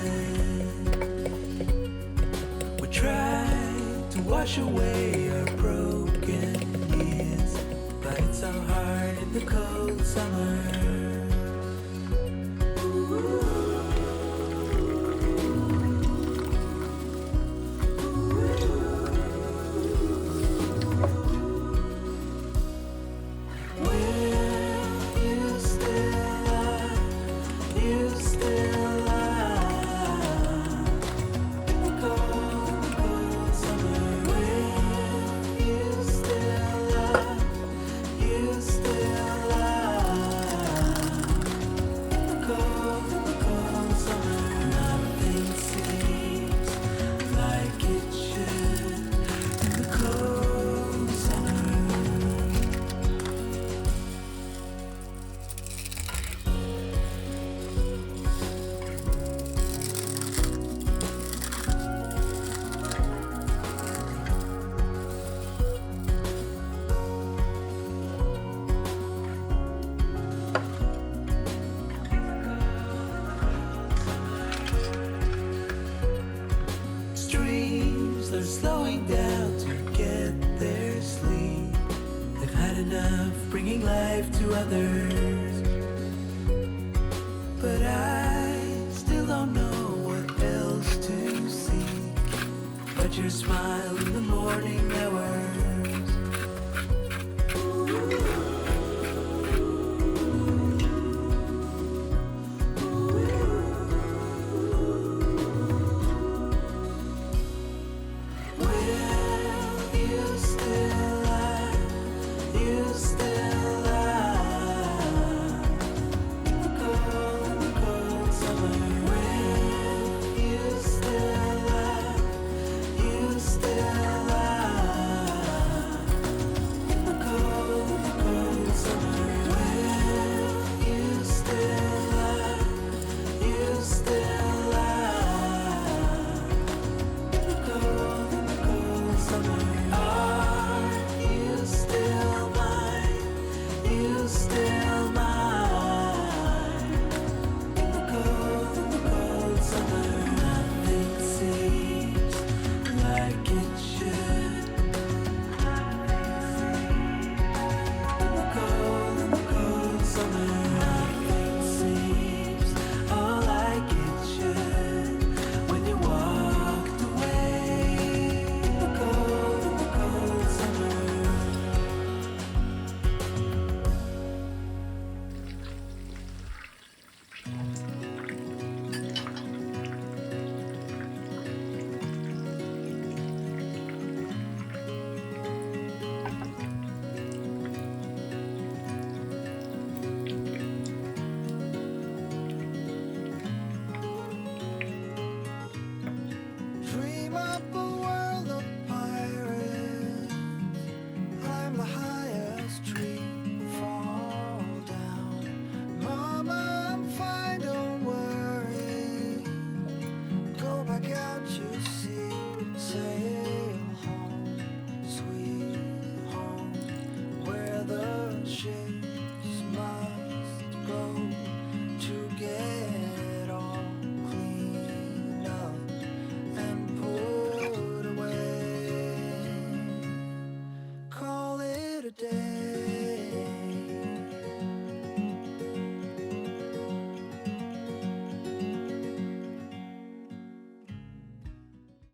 moment. We try to wash away our broken years, but it's so hard in the cold summer. They're slowing down to get their sleep. They've had enough bringing life to others. But I still don't know what else to see but your smile in the morning hour.